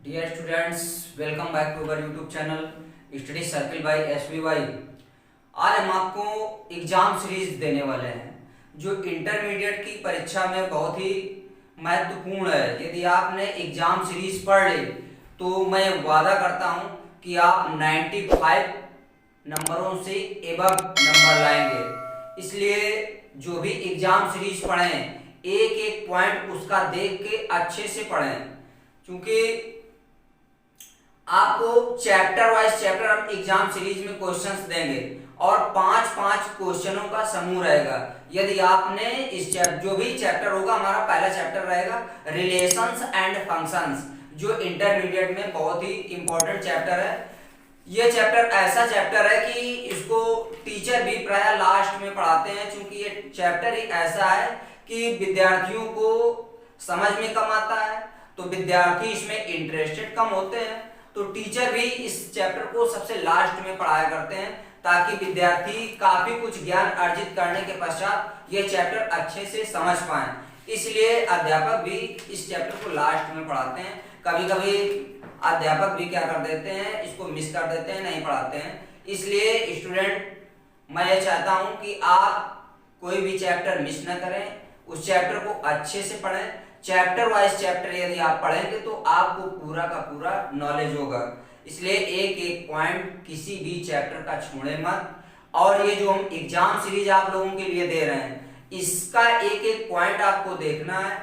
Dear students, welcome back to our YouTube channel study circle by SBY। आज हम आपको exam series देने वाले हैं जो इंटरमीडिएट की परीक्षा में बहुत ही महत्वपूर्ण है। यदि आपने एग्जाम सीरीज पढ़ ली तो मैं वादा करता हूं कि आप 95 नंबरों से एबव नंबर लाएंगे। इसलिए जो भी एग्जाम सीरीज पढ़ें, एक एक पॉइंट उसका देख के अच्छे से पढ़ें, क्योंकि आपको चैप्टर वाइज चैप्टर हम एग्जाम सीरीज में क्वेश्चंस देंगे और 5-5 क्वेश्चनों का समूह रहेगा। यदि आपने इस जो भी चैप्टर होगा, हमारा पहला चैप्टर रहेगा रिलेशंस एंड फंक्शंस, जो इंटरमीडिएट में बहुत ही इंपॉर्टेंट चैप्टर है। ये चैप्टर ऐसा चैप्टर है कि इसको टीचर भी प्राय लास्ट में पढ़ाते हैं, क्योंकि ये चैप्टर ही ऐसा है कि विद्यार्थियों को समझ में कम आता है, तो विद्यार्थी इसमें इंटरेस्टेड कम होते हैं, तो टीचर भी इस चैप्टर को सबसे लास्ट में पढ़ाया करते हैं ताकि विद्यार्थी काफी कुछ ज्ञान अर्जित करने के पश्चात ये चैप्टर अच्छे से समझ पाएं। इसलिए अध्यापक भी इस चैप्टर को लास्ट में पढ़ाते हैं। कभी कभी अध्यापक भी क्या कर देते हैं, इसको मिस कर देते हैं, नहीं पढ़ाते हैं। इसलिए स्टूडेंट, मैं ये चाहता हूं कि आप कोई भी चैप्टर मिस न करें, उस चैप्टर को अच्छे से पढ़ें। चैप्टर वाइज चैप्टर यदि आप पढ़ेंगे तो आपको पूरा का पूरा नॉलेज होगा। इसलिए एक एक पॉइंट किसी भी चैप्टर का छोड़े मत। और ये जो हम एग्जाम सीरीज आप लोगों के लिए दे रहे हैं, इसका एक एक पॉइंट आपको देखना है।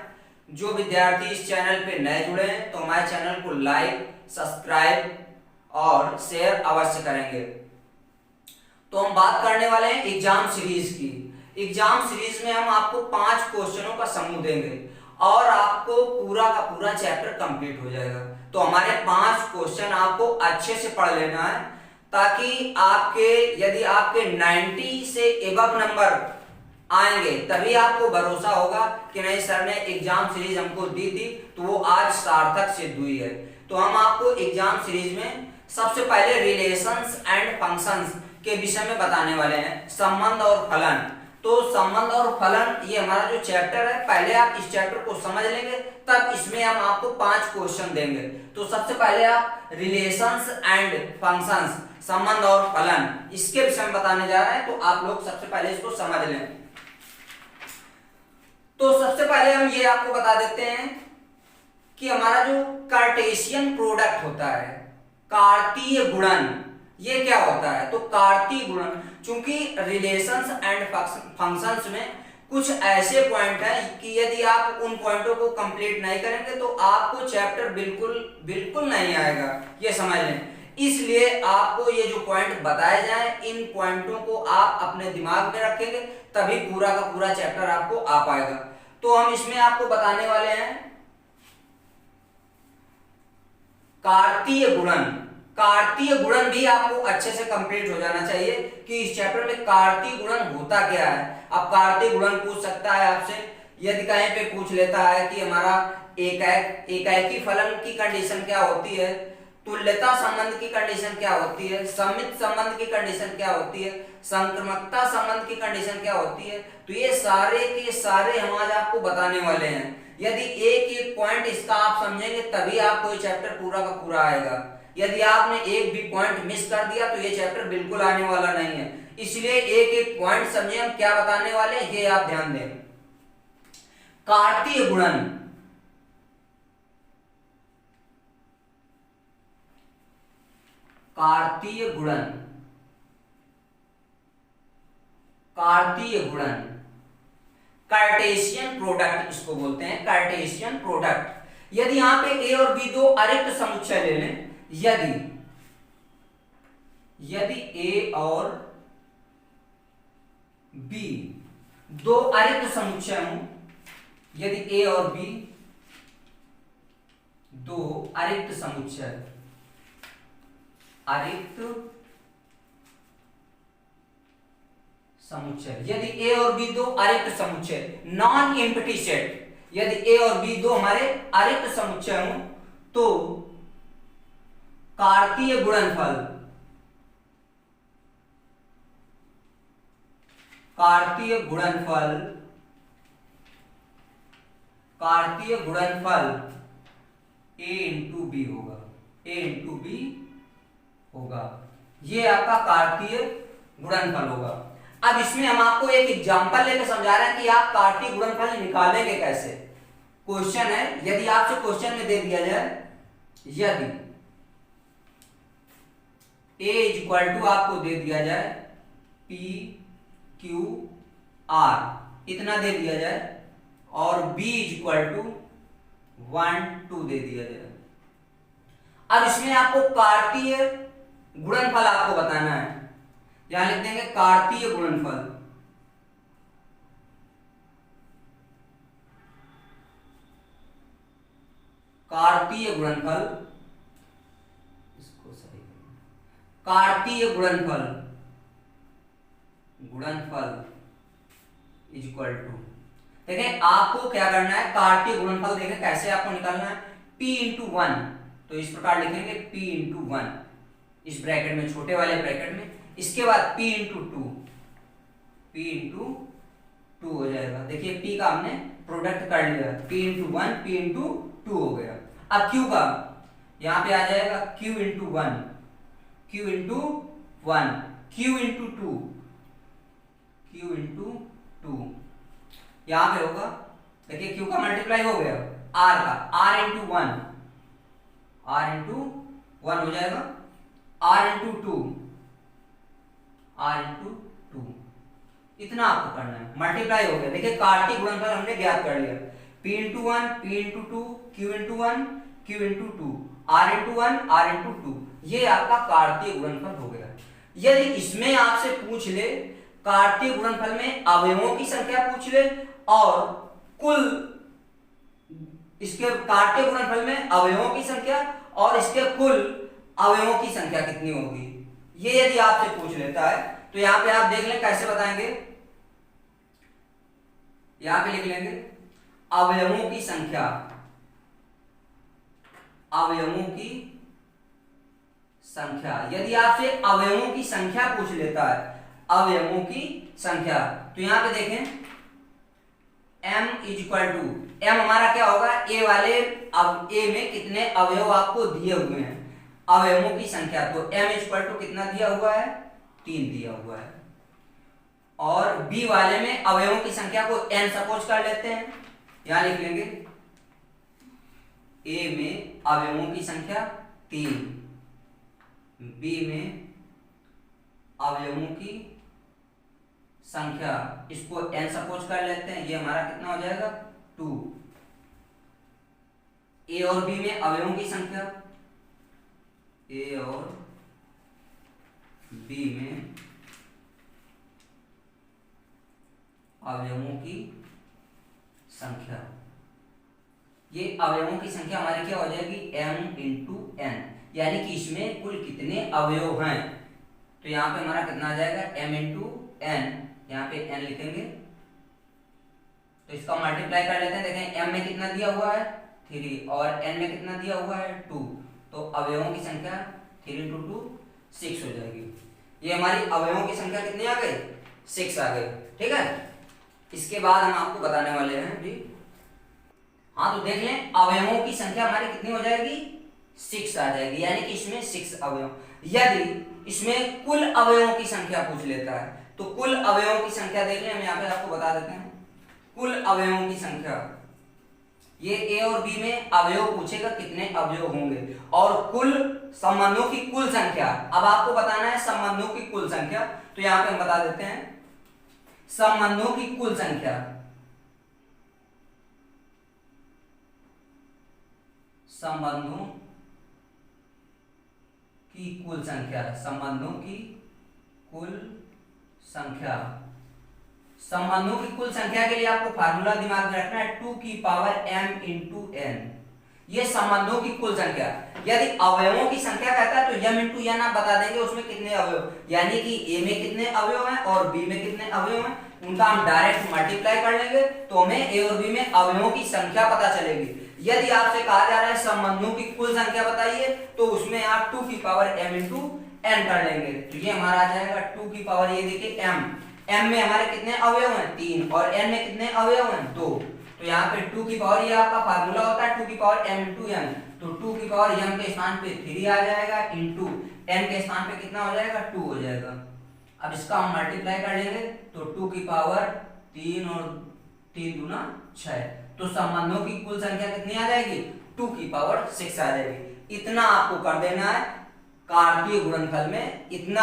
जो विद्यार्थी इस चैनल पे नए जुड़े हैं तो हमारे चैनल को लाइक, सब्सक्राइब और शेयर अवश्य करेंगे। तो हम बात करने वाले हैं एग्जाम सीरीज की। एग्जाम सीरीज में हम आपको 5 क्वेश्चनों का समूह देंगे और आपको पूरा का पूरा चैप्टर कंप्लीट हो जाएगा। तो हमारे 5 क्वेश्चन आपको अच्छे से पढ़ लेना है, ताकि यदि आपके 90 से एबव नंबर आएंगे तभी आपको भरोसा होगा कि नहीं, सर ने एग्जाम सीरीज हमको दी थी तो वो आज सार्थक सिद्ध हुई है। तो हम आपको एग्जाम सीरीज में सबसे पहले रिलेशंस एंड फंक्शंस के विषय में बताने वाले हैं, संबंध और फलन। तो संबंध और फलन ये हमारा जो चैप्टर है, पहले आप इस चैप्टर को समझ लेंगे, तब इसमें हम आपको 5 क्वेश्चन देंगे। तो सबसे पहले आप रिलेशंस एंड फंक्शंस, संबंध और फलन, इसके विषय में बताने जा रहे हैं। तो आप लोग सबसे पहले इसको समझ लें। तो सबसे पहले हम ये आपको बता देते हैं कि हमारा जो कार्टेशियन प्रोडक्ट होता है, कार्तीय गुणन, ये क्या होता है? तो कार्तीय गुणन, चूंकि रिलेशंस एंड फंक्शंस में कुछ ऐसे पॉइंट हैं कि यदि आप उन पॉइंटों को कंप्लीट नहीं करेंगे तो आपको चैप्टर बिल्कुल नहीं आएगा, ये समझ लें। इसलिए आपको ये जो पॉइंट बताए जाएं, इन पॉइंटों को आप अपने दिमाग में रखेंगे, तभी पूरा का पूरा चैप्टर आपको आ पाएगा। तो हम इसमें आपको बताने वाले हैं कार्तीय गुणन। कार्तीय गुणन भी आपको अच्छे से कंप्लीट हो जाना चाहिए कि इस चैप्टर में कार्तीय गुणन होता क्या है। अब कार्तीय गुणन पूछ सकता है आपसे, यदि कहीं पे पूछ लेता है कि हमारा एकाएकी फलन की कंडीशन क्या होती है, तुल्यता संबंध की कंडीशन क्या होती है, समित संबंध की कंडीशन क्या होती है, संक्रमकता संबंध की कंडीशन क्या होती है, तो ये सारे के सारे हम आज आपको बताने वाले हैं। यदि एक एक पॉइंट इसका आप समझेंगे तभी आपको ये चैप्टर पूरा का पूरा आएगा। यदि आपने एक भी पॉइंट मिस कर दिया तो ये चैप्टर बिल्कुल आने वाला नहीं है। इसलिए एक एक पॉइंट समझे हम क्या बताने वाले हैं, ये आप ध्यान दें। कार्तीय गुणन, कार्तीय गुणन, कार्तीय गुणन, कार्टेशियन प्रोडक्ट इसको बोलते हैं, कार्टेशियन प्रोडक्ट। यदि यहां पे ए और बी दो अरिक्त समुच्चय ले लें, यदि ए और बी दो अरिक्त समुच्चय हों, यदि ए और बी दो अरिक्त समुच्चय, अरिक्त समुच्चय, यदि ए और बी दो अरिक्त समुच्चय, नॉन एम्प्टी सेट, यदि ए और बी दो हमारे अरिक्त समुच्चय हों तो कार्तीय गुणनफल, कार्तीय गुणनफल, कार्तीय गुणनफल ए इंटू बी होगा, ए इंटू बी होगा। ये आपका कार्तीय गुणनफल होगा। अब इसमें हम आपको एक एग्जांपल लेकर समझा रहे हैं कि आप कार्तीय गुणनफल निकालेंगे कैसे। क्वेश्चन है, यदि आपसे क्वेश्चन में दे दिया जाए यदि a इक्वल टू आपको दे दिया जाए P Q R इतना दे दिया जाए और B इक्वल टू 1 2 दे दिया जाए। अब इसमें आपको कार्तीय गुणनफल आपको बताना है। यहां लिख देंगे कार्तीय गुणनफल। कार्तीय गुणनफल, इसको सही कार्तीय गुणनफल, गुणनफल इज इक्वल टू, देखें आपको क्या करना है, कार्तीय गुणनफल देखें कैसे आपको निकालना है। P इंटू 1, तो इस प्रकार लिखेंगे P इंटू 1 इस ब्रैकेट में, छोटे वाले ब्रैकेट में। इसके बाद P इंटू 2, P इंटू 2 हो जाएगा। देखिए P का हमने प्रोडक्ट कर लिया, P इंटू 1 P इंटू 2 हो गया। अब Q का यहां पे आ जाएगा Q into 1, Q into 1, Q into 2, Q into 2 यहां पे होगा। देखिए Q का मल्टीप्लाई हो गया R का, R इंटू 1, R इंटू 1 हो जाएगा, R इंटू 2, R इंटू 2 इतना आपको करना है, मल्टीप्लाई हो गया। देखिए कार्तीय गुणनफल हमने ज्ञात कर लिया, P into 1 P into 2, Q into 1 Q into 2, R into 1 R into 2, ये आपका कार्तीय गुणनफल हो गया। यदि इसमें आपसे पूछ ले कार्तीय गुणनफल में अवयवों की संख्या पूछ ले और कुल, इसके कार्तीय गुणनफल में अवयवों की संख्या और इसके कुल अवयवों की संख्या कितनी होगी, ये यदि आपसे पूछ लेता है तो यहां पे आप देख लें कैसे बताएंगे। यहां पे लिख लेंगे अवयवों की संख्या, अवयवों की संख्या। यदि आपसे अवयवों की संख्या पूछ लेता है, अवयवों की संख्या, तो यहां पे देखें m is equal to, m हमारा क्या होगा, a वाले, अब a में कितने अवयव आपको दिए हुए हैं, अवयवों की संख्या। तो m इज इक्वल टू कितना दिया हुआ है, 3 दिया हुआ है। और b वाले में अवयवों की संख्या को n सपोज कर लेते हैं, यहां लिख लेंगे a में अवयवों की संख्या 3, b में अवयवों की संख्या, इसको n सपोज कर लेते हैं, ये हमारा कितना हो जाएगा 2। a और b में अवयवों की संख्या, a और b में अवयवों की संख्या, ये अवयवों की संख्या हमारी क्या हो जाएगी m इंटू n, यानी कि इसमें कुल कितने अवयव हैं। तो यहां पे हमारा कितना आ जाएगा m इंटू n, यहाँ पे n लिखेंगे तो इसका मल्टीप्लाई कर लेते हैं। देखें m में कितना दिया हुआ है 3 और n में कितना दिया हुआ है 2, तो अवयवों की संख्या 3 इंटू 2 6 हो जाएगी। ये हमारी अवयवों की संख्या कितनी आ गई, 6 आ गई। ठीक है, इसके बाद हम आपको बताने वाले हैं जी। हाँ तो देख लें अवयवों की संख्या हमारी कितनी हो जाएगी 6 आ जाएगी, यानी कि इसमें 6 अवयव। यदि इसमें कुल अवयवों की संख्या पूछ लेता है तो कुल अवयवों की संख्या देख लें, हम यहाँ पे आपको बता देते हैं कुल अवयवों की संख्या। ये a और b में अवयव पूछेगा कितने अवयव होंगे, और कुल संबंधों की कुल संख्या। अब आपको बताना है संबंधों की कुल संख्या, तो यहाँ पे हम बता देते हैं संबंधों की कुल संख्या, संबंधों की कुल संख्या, संबंधों की कुल संख्या। संबंधों की कुल संख्या के लिए आपको फार्मूला दिमाग में रखना है 2 की पावर m इंटू n, ये संबंधों की कुल संख्या। यदि अवयवों की संख्या कहता है तो m इंटू n आप बता देंगे उसमें कितने अवयव, यानी कि a में कितने अवयव हैं और b में कितने अवयव हैं, उनका हम डायरेक्ट मल्टीप्लाई कर लेंगे तो हमें a और b में अवयवों की संख्या पता चलेगी। यदि आपसे कहा जा रहा है संबंधों की कुल संख्या बताइए, तो उसमें आप 2 की पावर m इंटू n कर लेंगे, तो ये हमारा आ जाएगा 2 की पावर, ये देखिए m में हमारे कितने अवयव हैं 3 और n में कितने अवयव हैं 2, तो यहाँ पे 2 की पावर, ये आपका फार्मूला होता है 2 की पावर m इंटू n, तो 2 की पावर m के स्थान पे 3 आ जाएगा इंटू n के स्थान पे कितना हो जाएगा 2 हो जाएगा। अब इसका हम मल्टीप्लाई कर लेंगे तो 2 की पावर 3 और 3 दूना 6, तो संबंधों की कुल संख्या कितनी आ जाएगी 2 की पावर 6 आ जाएगी। इतना आपको कर देना है कार्तीय गुणनफल में, इतना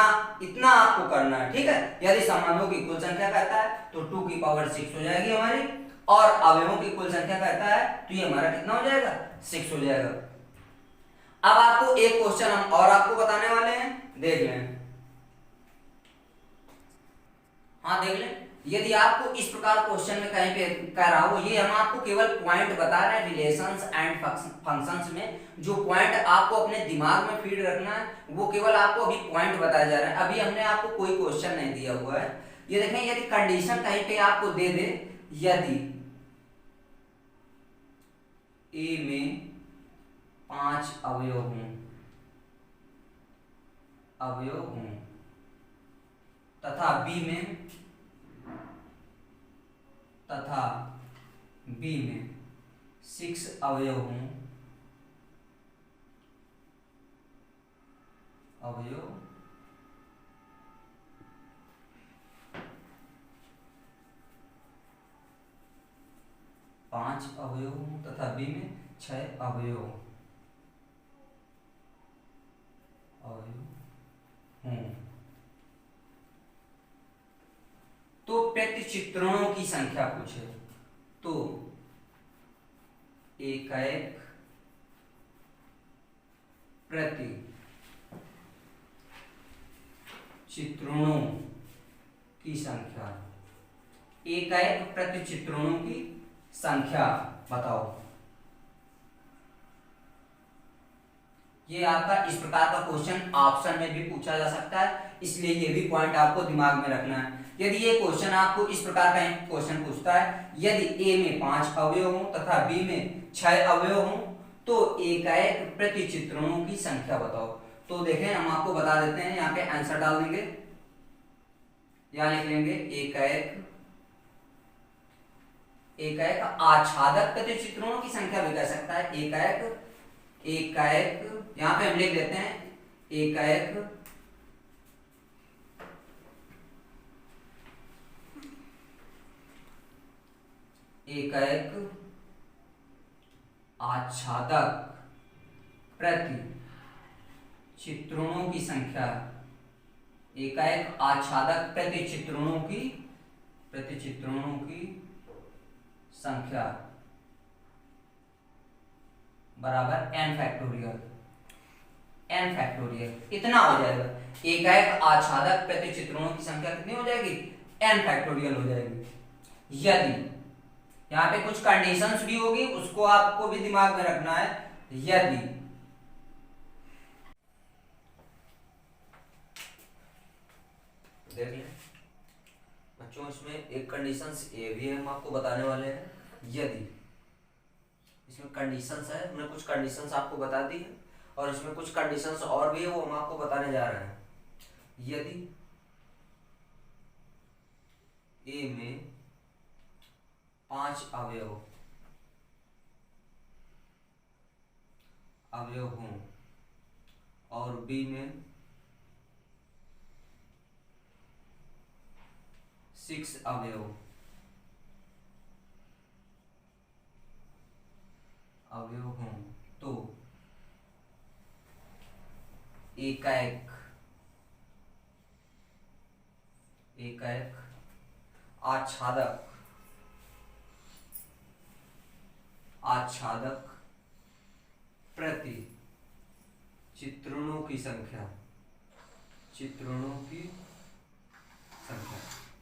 आपको करना है, ठीक है। यदि संबंधों की कुल संख्या कहता है तो 2 की पावर 6 हो जाएगी हमारी, और अवयवों की कुल संख्या कहता है तो ये हमारा कितना हो जाएगा 6 हो जाएगा। अब आपको एक क्वेश्चन हम और आपको बताने वाले हैं, देख लें। हाँ देख लें, यदि आपको इस प्रकार क्वेश्चन में कहीं पे कह रहा हो, ये हम आपको केवल पॉइंट बता रहे हैं रिलेशंस एंड फंक्शंस में, जो पॉइंट आपको अपने दिमाग में फीड रखना है वो केवल आपको अभी पॉइंट बताया जा रहा है। अभी हमने आपको कोई क्वेश्चन नहीं दिया हुआ है। ये देखें, यदि कंडीशन कहीं पे आपको दे दे, यदि ए में 5 अवयव हों तथा बी में 6 अवयव हों, 5 अवयव हों तथा बी में 6 अवयव हों, तो प्रतिचित्रणों की संख्या पूछे तो एकाएक प्रति चित्रणों की संख्या, एकाएक प्रति चित्रणों की संख्या बताओ। ये आपका इस प्रकार का क्वेश्चन ऑप्शन में भी पूछा जा सकता है, इसलिए ये भी पॉइंट आपको दिमाग में रखना है। यदि ये क्वेश्चन आपको इस प्रकार का क्वेश्चन पूछता है, यदि ए में 5 अवयव हों तथा बी में 6 अवयव हों तो एकाएक प्रति चित्रणों की संख्या बताओ। तो देखें, हम आपको बता देते हैं, यहाँ पे आंसर डाल देंगे, यहाँ लिख लेंगे एकाएक आच्छादक प्रति चित्रणों की संख्या भी कह सकता है। एकाएक यहाँ पे हम लिख लेते हैं एकाएक आच्छादक प्रति चित्रणों की संख्या, एकाएक आच्छादक प्रति चित्रणों की संख्या बराबर n फैक्टोरियल, इतना हो जाएगा। एकाएक आच्छादक प्रति चित्रणों की संख्या कितनी हो जाएगी n फैक्टोरियल हो जाएगी। यदि यहाँ पे कुछ कंडीशंस भी होगी, उसको आपको भी दिमाग में रखना है। यदि देख लें बच्चों, इसमें एक कंडीशंस ये भी हम आपको बताने वाले हैं। यदि इसमें कंडीशंस है, हमने कुछ कंडीशंस आपको बता दी है, और इसमें कुछ कंडीशंस और भी है, वो हम आपको बताने जा रहे हैं। यदि ए में 5 अवयव हों और बी में 6 अवयव हों तो एकाएक आच्छादक प्रति चित्रणों की संख्या,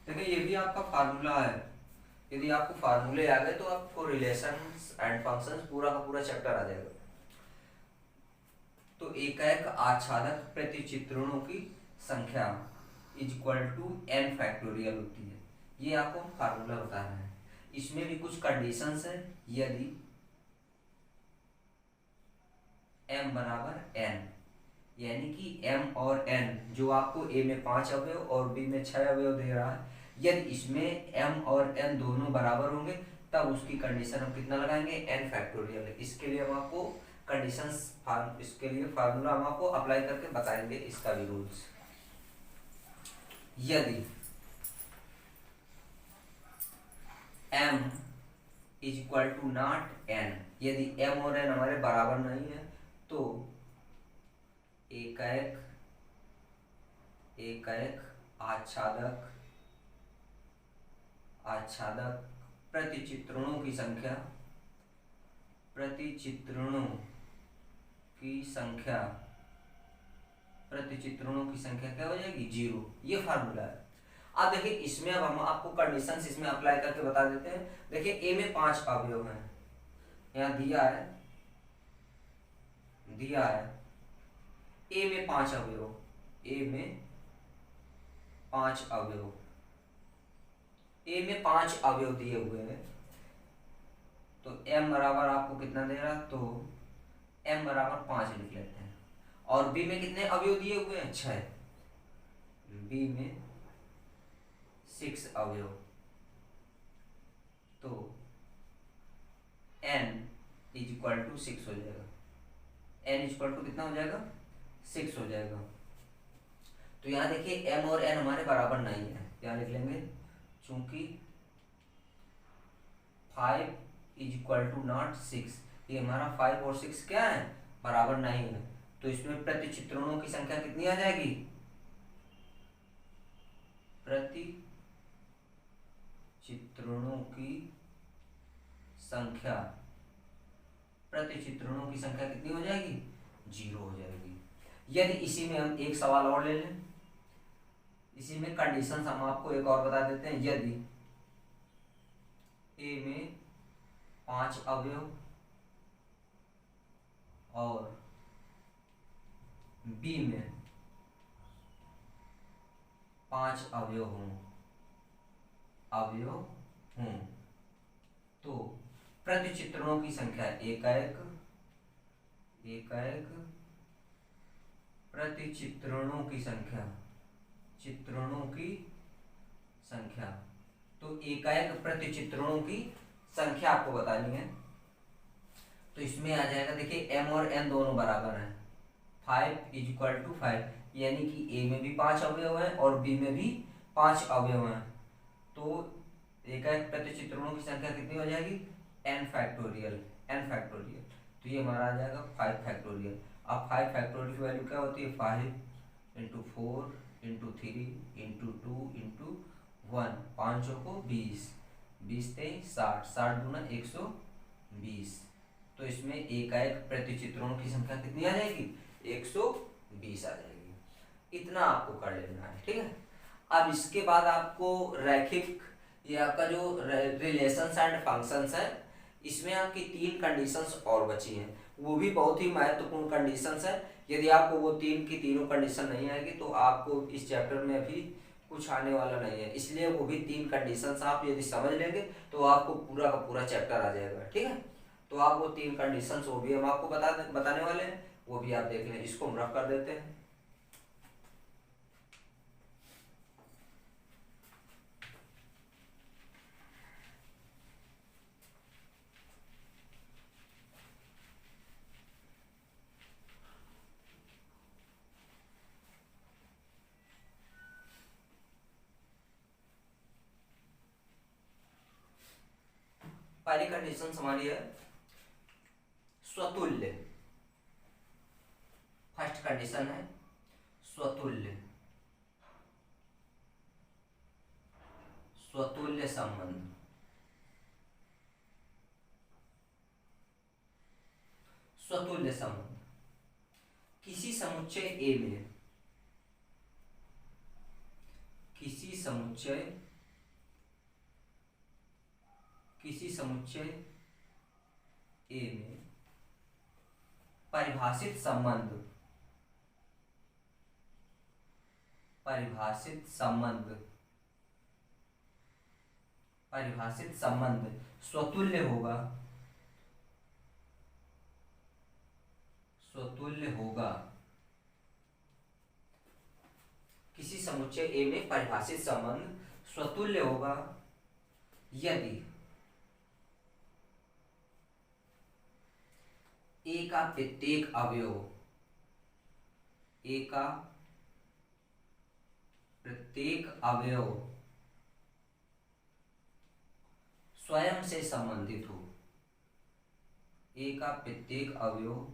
देखिए ये भी आपका फार्मूला है। यदि आपको फार्मूले आ गए तो आपको रिलेशंस एंड फंक्शंस पूरा का पूरा चैप्टर आ जाएगा। तो एकाएक आच्छादक प्रति चित्रणों की संख्या is equal to n factorial होती है। ये आपको फार्मूला बता रहे हैं। इसमें भी कुछ कंडीशंस है। यदि m बराबर n, यानी कि m और n जो आपको a में 5 अवयव और b में 6 अवयव दे रहा है, यदि इसमें m और n दोनों बराबर होंगे तब उसकी कंडीशन हम कितना लगाएंगे n फैक्टोरियल। इसके लिए हम आपको कंडीशंस फार्म इसके लिए फार्मूला हम आपको अप्लाई करके बताएंगे, इसका भी रूल्स। यदि m is equal to not n, यदि m और n हमारे बराबर नहीं है तो एकाएक आच्छादक प्रतिचित्रणों की संख्या क्या हो जाएगी, 0। ये फार्मूला है। अब देखिए इसमें अब हम आपको कंडीशंस इसमें अप्लाई करके बता देते हैं। देखिए ए में 5 अवयव हैं, यहाँ दिया है ए में 5 अवयव, ए में 5 अवयव दिए हुए हैं। तो m बराबर आपको कितना दे रहा, तो m बराबर 5 लिख लेते हैं। और b में कितने अवयव दिए हुए हैं, 6। b में 6 अवयव, तो n इज इक्वल टू 6 हो जाएगा। n इज इक्वल टू कितना हो जाएगा, 6 हो जाएगा। तो यहाँ देखिए m और n हमारे बराबर नहीं है, यहाँ लिख लेंगे चूंकि 5 इज इक्वल टू नॉट 6, ये हमारा 5 और 6 क्या है, बराबर नहीं है। तो इसमें प्रतिचित्रणों की संख्या कितनी आ जाएगी, प्रतिचित्रणों की संख्या कितनी हो जाएगी, 0 हो जाएगी। यदि इसी में हम एक सवाल और ले लें, इसी में कंडीशंस हम आपको एक और बता देते हैं। यदि ए में 5 अवयव और बी में 5 अवयव हों तो प्रतिचित्रणों की संख्या एकाएक प्रतिचित्रणों की संख्या, तो एकाएक प्रतिचित्रणों की संख्या आपको बतानी है। तो इसमें आ जाएगा, देखिए m और n दोनों बराबर हैं, 5 इज इक्वल टू 5, यानी कि a में भी 5 अवयव हैं और b में भी 5 अवयव हैं। तो एकाएक प्रतिचित्रणों की संख्या कितनी हो जाएगी, n फैक्टोरियल। तो ये हमारा आ जाएगा 5 फैक्टोरियल। अब 5 फैक्टोरियल की वैल्यू क्या होती है, 5 इंटू 4 इंटू 3 इंटू 2 इंटू 1, 5 को 20, 20 तेईस 60, 60 दूना 120। तो इसमें एकाएक प्रतिचित्रणों की संख्या कितनी आ जाएगी, 120 आ जाएगी। इतना आपको कर लेना है, ठीक है। अब इसके बाद आपको रैखिक, ये आपका जो रिलेशंस एंड फंक्शंस है, इसमें आपकी 3 कंडीशंस और बची हैं, वो भी बहुत ही महत्वपूर्ण कंडीशंस है। यदि आपको वो तीनों कंडीशन नहीं आएगी तो आपको इस चैप्टर में अभी कुछ आने वाला नहीं है। इसलिए वो भी 3 कंडीशंस आप यदि समझ लेंगे तो आपको पूरा का पूरा चैप्टर आ जाएगा, ठीक है। तो आप वो 3 कंडीशंस वो भी हम आपको बताने वाले हैं, वो भी आप देख लें। इसको हम रफ कर देते हैं। पहली कंडीशन हमारी है स्वतुल्य। फर्स्ट कंडीशन है स्वतुल्य संबंध। स्वतुल्य संबंध किसी समुच्चय A में, किसी समुच्चय A में परिभाषित संबंध स्वतुल्य होगा। किसी समुच्चय A में परिभाषित संबंध स्वतुल्य होगा यदि ए का प्रत्येक अवयव, ए का प्रत्येक अवयव स्वयं से संबंधित हो, ए का प्रत्येक अवयव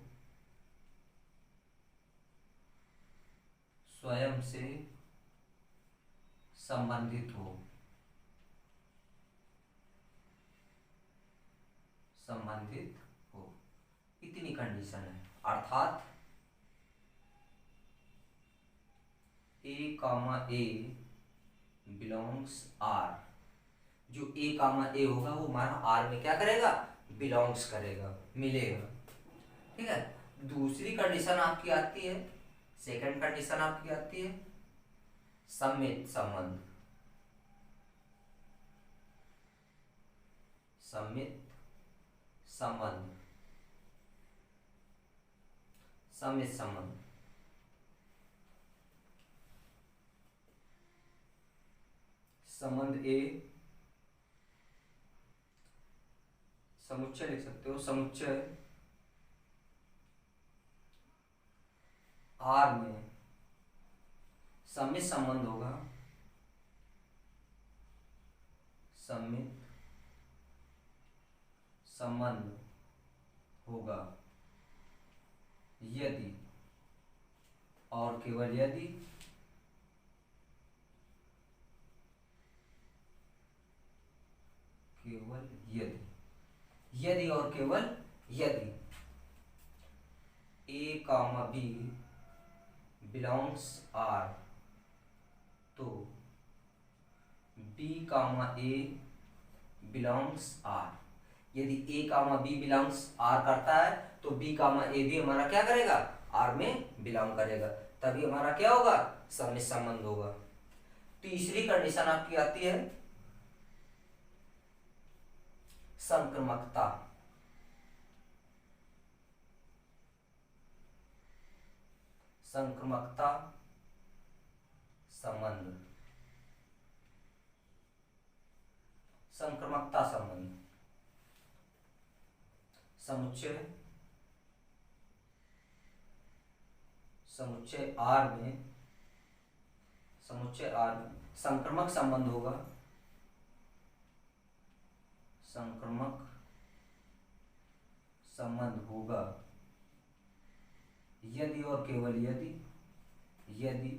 स्वयं से संबंधित हो, संबंधित हो, इतनी कंडीशन है। अर्थात ए कामा ए बिलोंग्स आर, जो ए कामा ए होगा वो हमारा आर में क्या करेगा, बिलोंग्स करेगा, मिलेगा। ठीक है। दूसरी कंडीशन आपकी आती है, सेकंड कंडीशन आपकी आती है सम्मित संबंध, सम्मित संबंध, सम्मित संबंध। संबंध ए, समुच्चय लिख सकते हो, समुच्चय आर में सम्मित संबंध होगा, सम्मित संबंध होगा यदि और केवल यदि यदि और केवल यदि A comma B belongs R, तो B comma A belongs R. यदि A comma B belongs R करता है तो बी कामा ए भी हमारा क्या करेगा, आर में बिलोंग करेगा, तभी हमारा क्या होगा, सम्मित संबंध होगा। तीसरी कंडीशन आपकी आती है संक्रमकता, संक्रमकता संबंध, संक्रमकता संबंध। समुच्चय, समुच्चय आर में, समुच्चय आर में संक्रमक संबंध होगा, संक्रमक संबंध होगा यदि और केवल यदि, यदि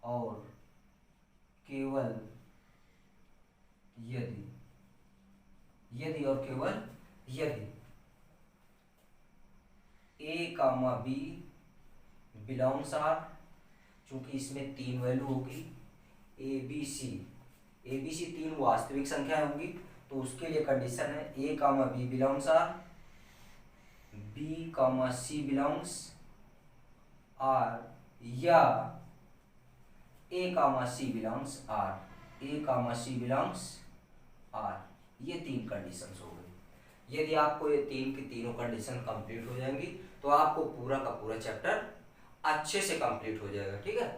और केवल यदि, यदि और केवल यदि A comma B belongs are, चूंकि इसमें तीन वैल्यू होगी A B C, A B C तीन वास्तविक संख्या होगी, तो उसके लिए कंडीशन है A comma B belongs R, B comma C belongs R, या A comma C belongs R, A comma C belongs R. ये तीन कंडीशंस हो गई। यदि आपको ये तीन की तीनों कंडीशन कंप्लीट हो जाएंगी तो आपको पूरा का पूरा चैप्टर अच्छे से कंप्लीट हो जाएगा। ठीक है।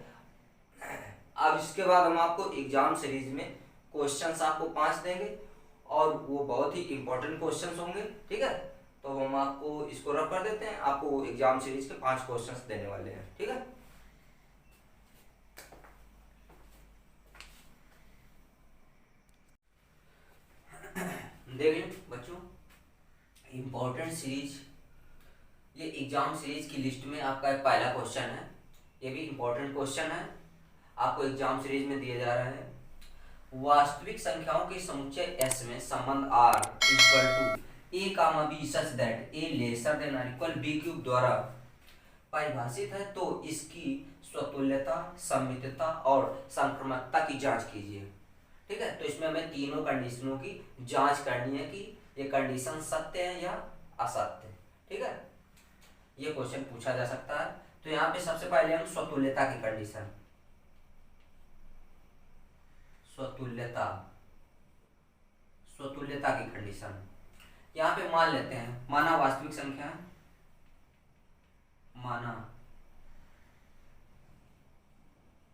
अब इसके बाद हम आपको एग्जाम सीरीज में क्वेश्चंस आपको 5 देंगे और वो बहुत ही इंपॉर्टेंट क्वेश्चंस होंगे। ठीक है, तो हम आपको इसको रख कर देते हैं, आपको एग्जाम सीरीज के 5 क्वेश्चंस देने वाले हैं। ठीक है, देखिए बच्चों, इंपॉर्टेंट सीरीज, ये एग्जाम सीरीज की लिस्ट में आपका एक पहला क्वेश्चन है, ये भी इंपॉर्टेंट क्वेश्चन है, आपको एग्जाम सीरीज में दिया जा रहा है। वास्तविक संख्याओं के समुच्चय S में संबंध R equal to A comma B such that A lesser than और इक्वल बी क्यूब द्वारा परिभाषित है, तो इसकी स्वतुल्यता, सममितता और संक्रमकता की जांच कीजिए। ठीक है, तो इसमें हमें तीनों कंडीशनों की जांच करनी है कि ये कंडीशन सत्य है या असत्य। ठीक है, ये क्वेश्चन पूछा जा सकता है। तो यहाँ पे सबसे पहले हम स्वतुल्यता की कंडीशन, स्वतुल्यता, स्वतुल्यता की कंडीशन यहाँ पे मान लेते हैं, माना वास्तविक संख्या है, माना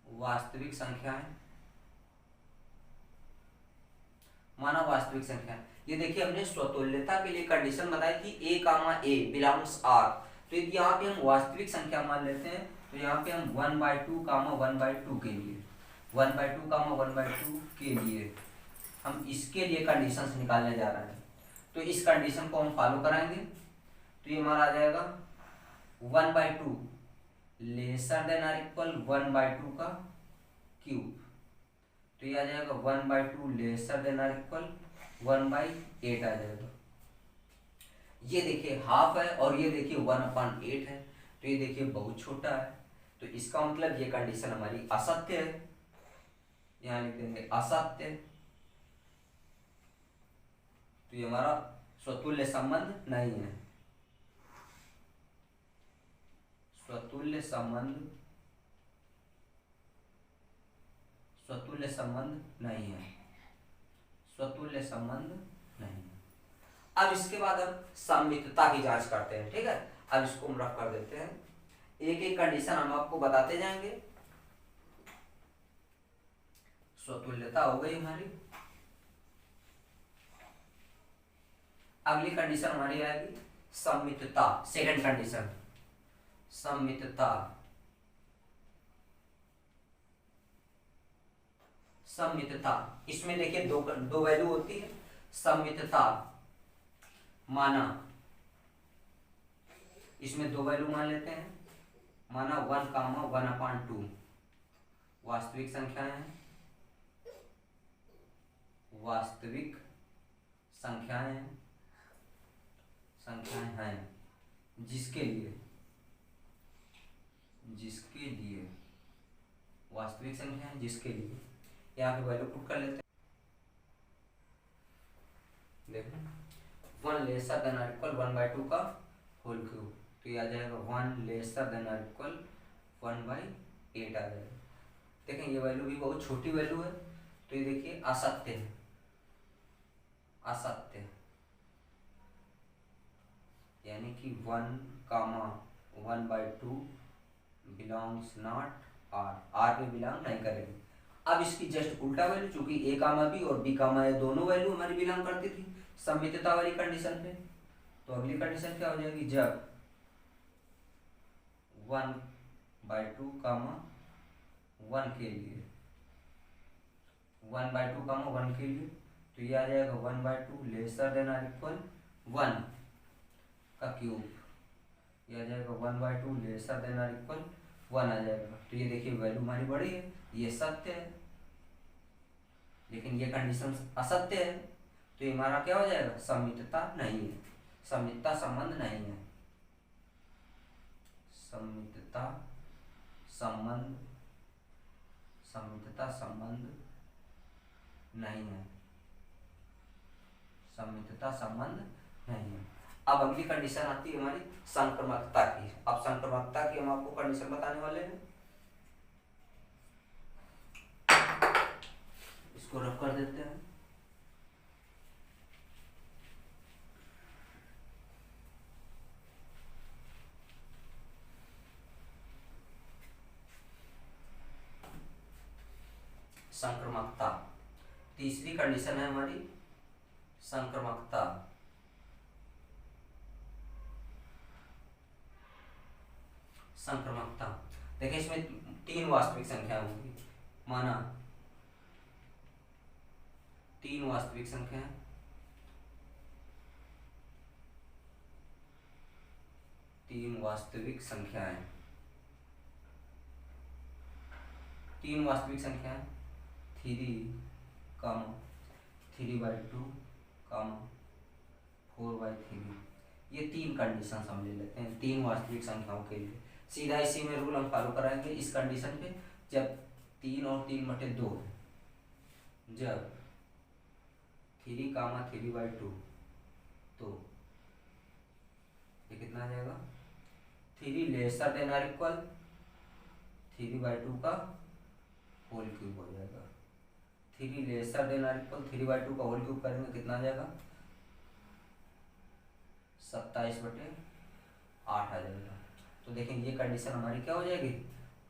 वास्तविक संख्या है माना वास्तविक संख्या। ये देखिए हमने स्वतुल्यता के लिए कंडीशन बताई थी a comma a belongs r। तो यदि यहाँ पे हम वास्तविक संख्या मान लेते हैं तो यहाँ पे हम 1/2 कामा 1/2 के लिए 1/2 कामा 1/2 के लिए हम इसके लिए कंडीशंस निकालने जा रहे हैं। तो इस कंडीशन को हम फॉलो कराएंगे तो ये हमारा आ जाएगा 1/2 लेसर देन आर इक्वल 1/2 का क्यूब। तो ये आ जाएगा 1/2 लेसर देन आर इक्वल 1/8 आ जाएगा। ये देखिए हाफ है और ये देखिए 1/8 है, तो ये देखिए बहुत छोटा है। तो इसका मतलब ये कंडीशन हमारी असत्य है, यहाँ लिख देंगे असत्य। तो ये हमारा स्वतुल्य संबंध नहीं है, स्वतुल्य संबंध नहीं है, स्वतुल्य संबंध नहीं है। अब इसके बाद हम सममितता की जांच करते हैं, ठीक है। अब इसको हम रफ कर देते हैं, एक एक कंडीशन हम आपको बताते जाएंगे। स्वतुल्यता हो गई हमारी। अगली कंडीशन हमारी आएगी सममितता, सेकंड कंडीशन सममितता। सममितता इसमें देखिए दो वैल्यू होती है। सममितता माना, इसमें दो वैल्यू मान लेते हैं, माना 1 कामा 1/2 वास्तविक संख्याएं हैं, वास्तविक संख्याएं हैं जिसके लिए वास्तविक संख्या है जिसके लिए यहाँ पे वैल्यू पुट कर लेते हैं। देखो 1 लेसर देन और इक्वल 1/2 का होल क्यूब। तो ये आ जाएगा 1 लेसर देन और इक्वल 1/8 आ जाएगा। देखें ये वैल्यू भी बहुत छोटी वैल्यू है, तो ये देखिए असत्य है, असत्य यानी कि 1 कामा 1/2 बिलोंग्स नॉट आर पे बिलोंग नहीं करेगी। अब इसकी जस्ट उल्टा वैल्यू, चूंकि ए कामा बी और बी कामा ए दोनों वैल्यू हमारी बिलोंग करती थी सममितता वाली कंडीशन पे। तो अगली कंडीशन क्या हो जाएगी, जब 1/2 कामा 1 के लिए 1/2 कामा 1 के लिए, तो ये आ जाएगा 1/2 लेसर देन और इक्वल 1 का क्यूब। ये आ जाएगा 1/2 लेसर देन और इक्वल 1 आ जाएगा। तो ये देखिए वैल्यू हमारी बड़ी है, ये सत्य है, लेकिन ये कंडीशन असत्य है। तो ये हमारा क्या हो जाएगा, सममितता नहीं है, सममितता संबंध नहीं है, सममितता संबंध नहीं है, सममितता संबंध नहीं है। अब अगली कंडीशन आती है हमारी संक्रमकता की। अब संक्रमकता की हम आपको कंडीशन बताने वाले हैं, इसको रफ कर देते हैं। संक्रमकता तीसरी कंडीशन है हमारी संक्रमकता। संक्रमकता देखिए इसमें 3 वास्तविक संख्या होंगी, माना 3 वास्तविक संख्या है, 3 वास्तविक संख्याएं, 3 वास्तविक संख्याएं 3 कामा 3/2 कामा 4/3। ये 3 कंडीशन हम ले लेते हैं 3 वास्तविक संख्याओं के लिए। सीधा इसी में रूल हम फॉलो कराएंगे इस कंडीशन पे, जब 3 और 3/2 है, जब 3 कामा 3/2, तो ये कितना आ जाएगा, 3 लेसर देन और इक्वल 3/2 का होल क्यूब हो जाएगा। 3 लेसर देन और इक्वल 3/2 का होल क्यूब करेंगे कितना आ जाएगा, 27/8 आ जाएगा। तो देखें ये कंडीशन हमारी क्या हो जाएगी,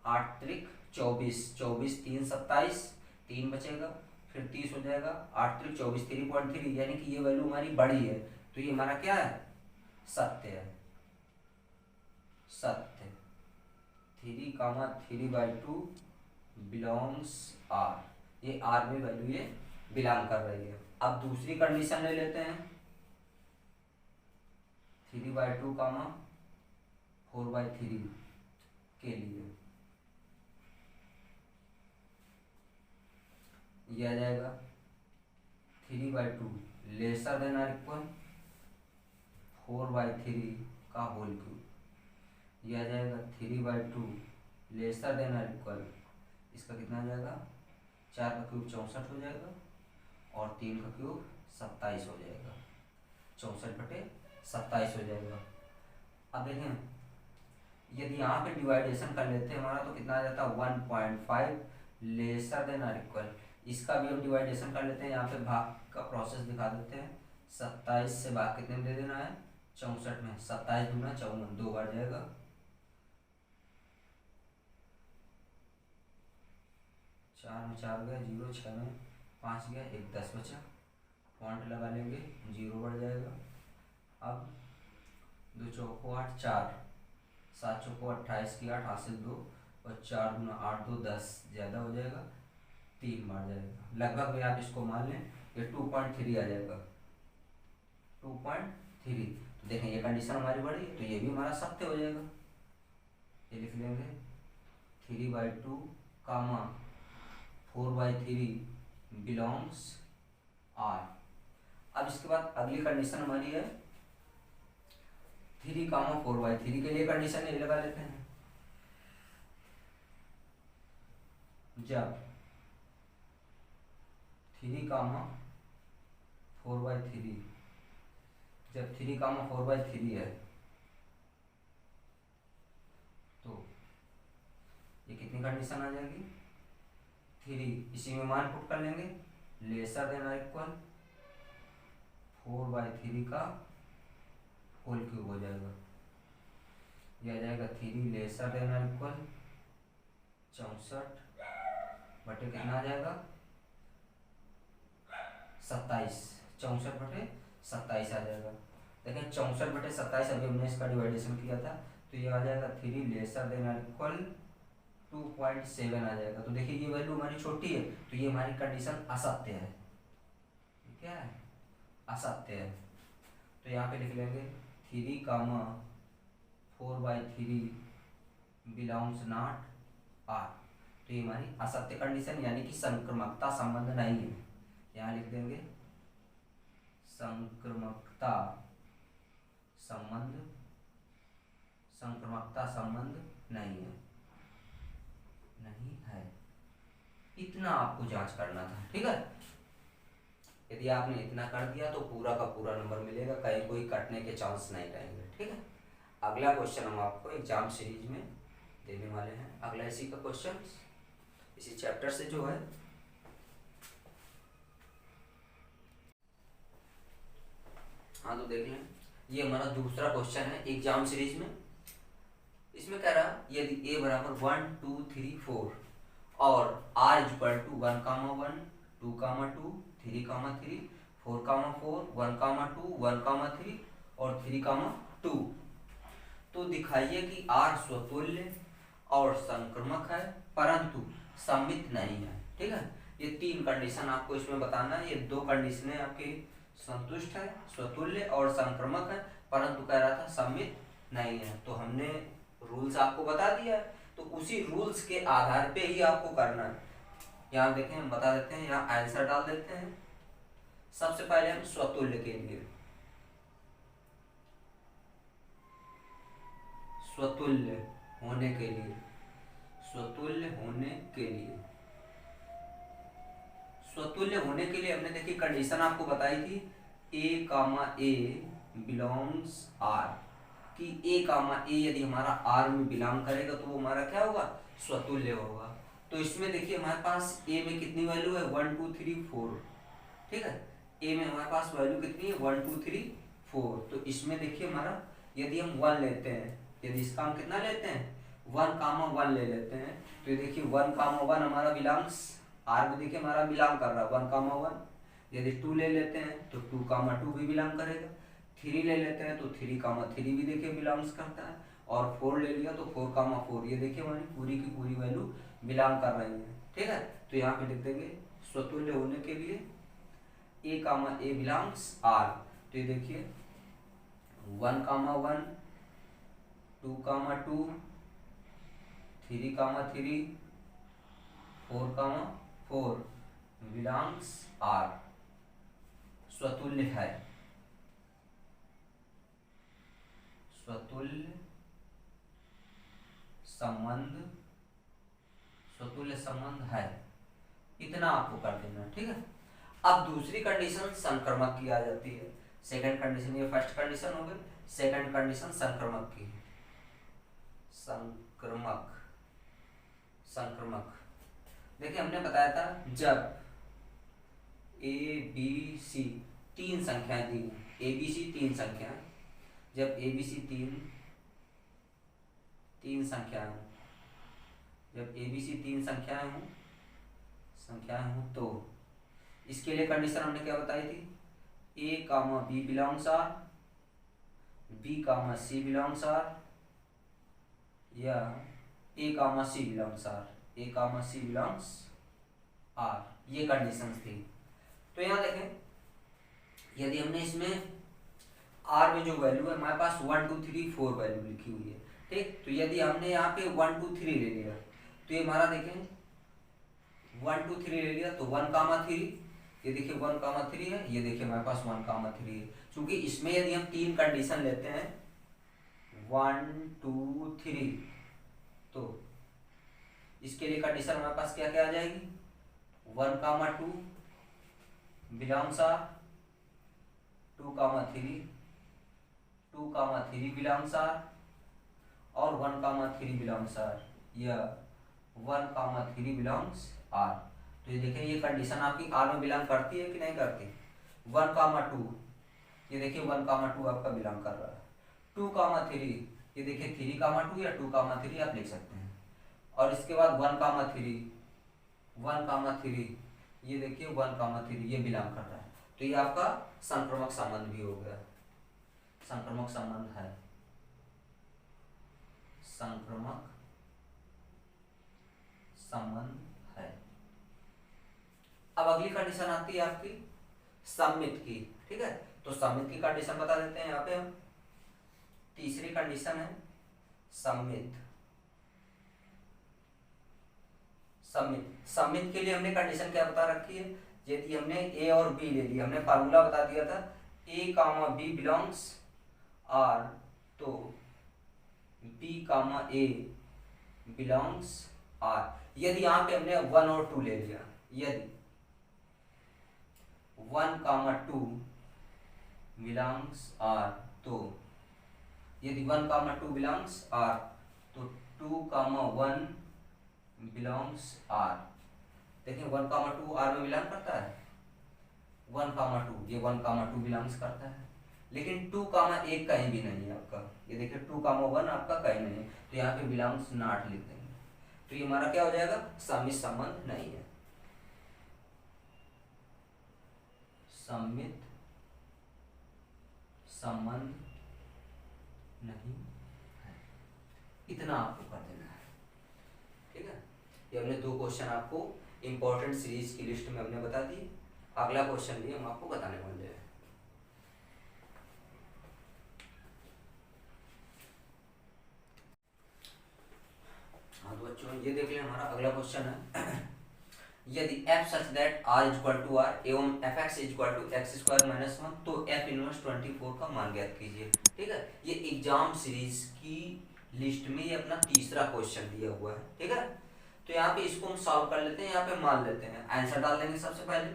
8 त्रिक 24, 24 3 27, 3 बचेगा, फिर 30 हो जाएगा, 8 3 24, 3.3, यानी कि ये वैल्यू हमारी बड़ी है, तो ये हमारा क्या है, सत्य है, सत्य। 3,3/2 बिलोंग्स आर, ये आर में वैल्यू ये बिलोंग कर रही है। अब दूसरी कंडीशन ले लेते हैं, 3/2, 4/3 के लिए ये आ जाएगा 3/2 लेसर देन आर इक्वल 4/3 का होल क्यूब, ये आ जाएगा 3/2 लेसर देन आर इक्वल, इसका कितना आ जाएगा, 4 का क्यूब 64 हो जाएगा और 3 का क्यूब 27 हो जाएगा, 64/27 हो जाएगा। अब देखें यदि यहाँ पे डिवाइडेशन कर लेते हैं हमारा तो कितना आ जाता है 1.5 लेसर देन आर इक्वल, इसका भी हम डिवाइडेशन कर लेते हैं, यहाँ पे भाग का प्रोसेस दिखा देते हैं। 27 से भाग कितने में दे देना है, 64 में, 27 दूना 54, 2 बार जाएगा, 4 में 4 गया 0, 6 में 5 गया 1, 10 बचा, पॉइंट लगा लेंगे, 0 बढ़ जाएगा। अब 2 चौको 8, 4 7 चौको 28 की 8 हासिल 2 और 4 दूना 8, 2 10 ज़्यादा हो जाएगा, 3 बार जाएगा, लगभग में आप इसको मान लें ये 2.3 आ जाएगा, 2.3। तो देखें ये कंडीशन हमारी बड़ी तो ये भी हमारा सत्य हो जाएगा, ये लिख लेंगे 3/2, 4/3 बिलोंग्स आर। अब इसके बाद अगली कंडीशन हमारी है 3, 4/3 के लिए कंडीशन ये लगा लेते हैं, जब 3, 4/3, जब 3, 4/3 है तो ये कितनी कंडीशन आ जाएगी, 3 इसी में मान पुट कर लेंगे, लेसर देन आर इक्वल 4/3 का होल क्यूब हो जाएगा, यह आ जाएगा 3 लेसर देन आर इक्वल 64 बटे कितना आ जाएगा 27, 64/27 आ जाएगा। देखें 64/27 अभी हमने इसका डिवाइडेशन किया था तो ये आ जाएगा 3 लेसर देन आर इक्वल 2.7 आ जाएगा। तो देखिए ये वैल्यू हमारी छोटी है तो ये हमारी कंडीशन असत्य है, क्या है, असत्य है। तो यहाँ पे लिख लेंगे 3, 4/3 बिलोंग्स नॉट आर, तो ये हमारी असत्य कंडीशन यानी कि संक्रमकता संबंध नहीं है, यहाँ लिख देंगे संक्रमकता संबंध, संक्रमकता संबंध नहीं है, नहीं है, इतना आपको जांच करना था, ठीक है। यदि आपने इतना कर दिया तो पूरा का पूरा नंबर मिलेगा, कहीं कोई कटने के चांस नहीं रहेंगे, ठीक है। अगला क्वेश्चन हम आपको एग्जाम सीरीज में देने वाले हैं, अगला इसी का क्वेश्चन इसी चैप्टर से जो है हाँ तो देख लें, ये हमारा दूसरा क्वेश्चन है एग्जाम सीरीज में। इसमें कह रहा यदि a बराबर 1 2 3 4 और r इक्वल टू 1, 1 2, 2 3, 3 4, 4 1, 2 1, 3 और 3, 2, तो दिखाइए कि r स्वतुल्य और संक्रमक है परंतु सममित नहीं है, ठीक है। ये 3 कंडीशन आपको इसमें बताना है, ये 2 कंडीशनें आपकी संतुष्ट है, स्वतुल्य और संक्रमक है, परंतु कह रहा था सममित नहीं है। तो हमने रूल्स आपको बता दिया है, तो उसी रूल्स के आधार पे ही आपको करना है। यहाँ देखें हम बता देते हैं, यहाँ आंसर डाल देते हैं। सबसे पहले हम स्वतुल्य के लिए, स्वतुल्य होने के लिए, स्वतुल्य होने के लिए, स्वतुल्य होने के लिए हमने देखिए कंडीशन आपको बताई थी a, बिलोंग्स आर, कि a यदि हमारा आर में बिलोंग करेगा तो वो हमारा क्या होगा, स्वतुल्य होगा। तो इसमें देखिए हमारे पास a में कितनी वैल्यू है 1 2 3 4, ठीक है। a में हमारे पास वैल्यू कितनी है 1 2 3 4, तो इसमें देखिए हमारा यदि हम 1 लेते हैं, यदि इसका हम कितना लेते हैं 1, 1 ले लेते हैं, तो ये देखिए 1, 1 हमारा बिलोंग्स आर में देखिए हमारा बिलोंग कर रहा है 1,1। यदि 2 ले लेते हैं तो 2,2 भी बिलोंग करेगा। 3 ले लेते हैं तो 3,3 भी देखिए बिलोंग्स करता है। और 4 ले लिया तो 4,4, ये देखिए हमारी पूरी की पूरी वैल्यू बिलोंग कर रही है। ठीक है, तो यहाँ पे लिख देंगे स्वतुल्य होने के लिए ए बिलोंग्स आर। तो ये देखिए 1,1, 2,2, 3,3, 4,4 बिलोंग्स आर, स्वतुल्य है, स्वतुल्य संबंध, स्वतुल्य संबंध है। इतना आपको कर देना। ठीक है, अब दूसरी कंडीशन संक्रमक की आ जाती है। सेकंड कंडीशन, ये फर्स्ट कंडीशन हो गई। सेकंड कंडीशन संक्रमक की। संक्रमक देखिए हमने बताया था जब ए बी सी 3 संख्याएं दी, ए बी सी 3 संख्याएं, जब ए बी सी तीन संख्याएं हों, जब ए बी सी 3 संख्याएं हों तो इसके लिए कंडीशन हमने क्या बताई थी, A comma B belongs R, B comma C belongs R, या A comma C belongs R, A comma C belongs R, ये कंडीशंस थी। तो यहाँ देखें यदि हमने इसमें आर में जो वैल्यू है हमारे पास 1 2 3 4 वैल्यू लिखी हुई है। ठीक, तो यदि हमने यहाँ पे 1 2 3 ले लिया तो ये हमारा देखें 1 2 3 ले लिया तो 1,3, ये देखिए 1,3 है, ये देखिए हमारे पास 1,3 है। क्योंकि इसमें यदि हम 3 कंडीशन लेते हैं 1 2 3, तो इसके लिए कंडीशन हमारे पास क्या क्या आ जाएगी, 1,2 बिलोंग्स आर, 2,3 बिलोंग्स आर, और 1,3 बिलोंग्स आर, या 1,3 बिलोंग्स आर। तो ये देखें ये कंडीशन आपकी आर में बिलोंग करती है कि नहीं करती। 1,2, ये देखिए 1,2 आपका बिलोंग कर रहा है। 2,3, ये देखिए 3,2 या 2,3 आप लिख सकते हैं। और इसके बाद 1,3, ये देखिए 1,3 ये बिलोंग कर रहा है। तो ये आपका संक्रमक संबंध भी हो गया, संक्रमक संबंध है, संक्रमक संबंध है। अब अगली कंडीशन आती है आपकी सम्मित की। ठीक है, तो सम्मित की कंडीशन बता देते हैं यहाँ पे हम। तीसरी कंडीशन है सम्मित। सम्मित के लिए हमने कंडीशन क्या बता रखी है, यदि हमने ए और बी ले लिया, हमने फार्मूला बता दिया था A comma B belongs R, तो B comma A belongs R. यदि यहाँ पे हमने 1 और 2 ले लिया, यदि 1,2 बिलोंग्स आर, तो यदि 1,2 बिलोंग्स आर तो 2,1 बिलोंग्स आर। देखिए 1,2 आर में बिलोंग करता है, 1,2 ये 1,2 बिलोंग्स करता है, लेकिन 2,1 कहीं भी नहीं है आपका। ये देखिए 2,1 आपका कहीं नहीं है, तो यहाँ पे बिलोंग्स नॉट लिख देंगे। तो ये हमारा क्या हो जाएगा, सम्मित संबंध नहीं है, सम्मित संबंध नहीं है। इतना आपको कर देना है। ठीक है, ये हमने 2 क्वेश्चन आपको इंपॉर्टेंट सीरीज की लिस्ट में हमने बता दी। अगला क्वेश्चन भी हम आपको बताने वाले हैं। हाँ तो बच्चों ये देख लें, हमारा अगला क्वेश्चन है यदि f such that r equal to r एवं fx equal to x square minus 1 तो f इनवर्स 24 का मान ज्ञात कीजिए। ठीक है, ये एग्जाम सीरीज की लिस्ट में ये अपना तीसरा क्वेश्चन दिया हुआ है। ठीक है, तो यहाँ पे इसको हम सॉल्व कर लेते हैं, यहाँ पे मान लेते हैं, आंसर डाल देंगे। सबसे पहले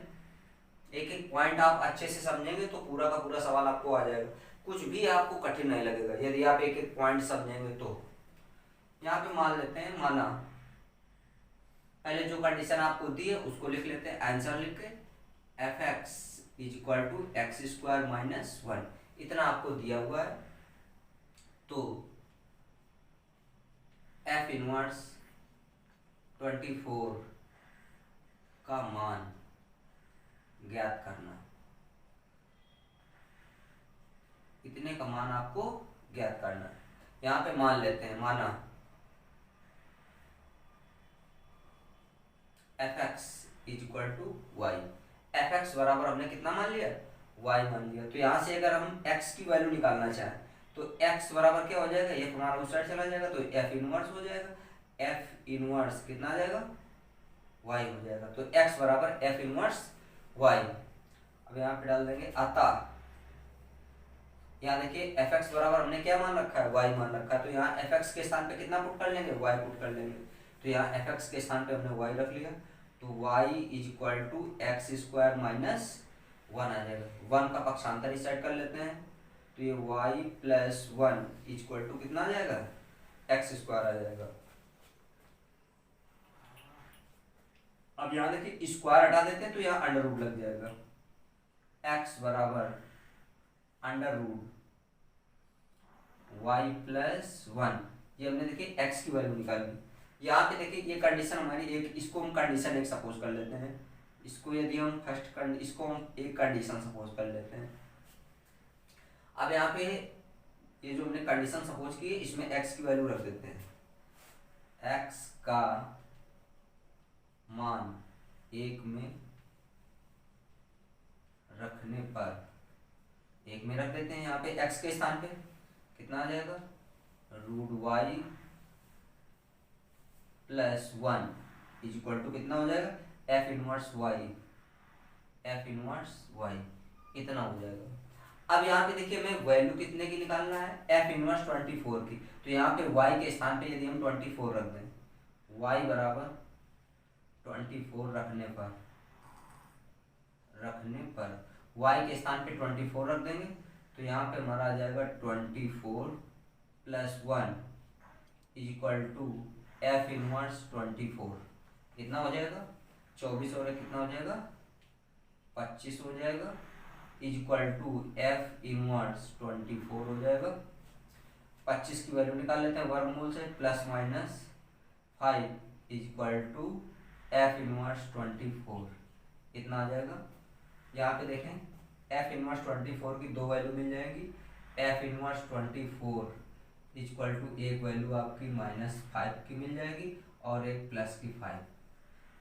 एक एक पॉइंट आप अच्छे से समझेंगे तो पूरा का पूरा सवाल आपको आ जाएगा, कुछ भी आपको कठिन नहीं लगेगा यदि आप एक एक पॉइंट समझेंगे। तो यहाँ पे मान लेते हैं, माना पहले जो कंडीशन आपको दी है उसको लिख लेते हैं, आंसर लिख के fx equal to X square minus 1 इतना आपको दिया हुआ है। तो f इनवर्स 24 का मान ज्ञात करना, इतने का मान आपको ज्ञात करना है। यहां पे मान लेते हैं, माना fx is equal to Y. fx बराबर हमने कितना मान लिया, y मान लिया। तो यहां से अगर हम x की वैल्यू निकालना चाहें तो x बराबर क्या हो जाएगा, ये हमारा उस साइड चला जाएगा तो f इनवर्स हो जाएगा। f इनवर्स कितना आ जाएगा, y हो जाएगा। तो x बराबर f इनवर्स y। अब यहाँ पे डाल देंगे अतः, यहाँ देखिए fx बराबर हमने क्या मान रखा है, y मान रखा है। तो यहाँ fx के स्थान पे कितना पुट कर लेंगे, y पुट कर लेंगे। तो यहाँ fx के स्थान पे हमने y रख लिया, तो y is equal to X square minus 1 आ जाएगा। 1 का पक्षांतर इस साइड कर लेते हैं, तो ये y plus 1 is equal to कितना आ जाएगा, एक्स स्क्वायर आ जाएगा। अब यहाँ देखिए स्क्वायर हटा देते हैं तो यहाँ अंडर रूट लग जाएगा। x बराबर अंडर रूट y प्लस 1, ये हमने देखिए x की वैल्यू निकाली। यहाँ पे देखिए ये कंडीशन हमारी एक, इसको हम कंडीशन एक सपोज कर लेते हैं। इसको यदि हम इसको हम एक कंडीशन सपोज कर लेते हैं। अब यहाँ पे ये जो हमने कंडीशन सपोज की है इसमें x की वैल्यू रख देते हैं। x का मान 1 में रखने पर, 1 में रख देते हैं। यहाँ पे x के स्थान पे कितना आ जाएगा, root y plus 1 is equal to कितना हो जाएगा, f inverse y, f inverse y, इतना हो जाएगा। अब यहाँ पे देखिए हमें वैल्यू कितने की निकालना है, f इनवर्स 24 की। तो यहाँ पे y के स्थान पे यदि हम 24 रख दें, y बराबर 24 रखने पर y के स्थान पे 24 रख देंगे, तो यहाँ पे हमारा आ जाएगा 24 plus 1 is equal to f inverse 24, कितना हो जाएगा, 24 और कितना हो जाएगा, 25 हो जाएगा, is equal to f inverse 24 हो जाएगा। 25 की वैल्यू निकाल लेते हैं वर्गमूल से, plus minus 5 is equal to f inverse 24, कितना आ जाएगा। यहाँ पे देखें f इनवर्स 24 की दो वैल्यू मिल जाएगी, f इनवर्स 24 इक्वल टू एक वैल्यू आपकी -5 की मिल जाएगी और एक प्लस की 5,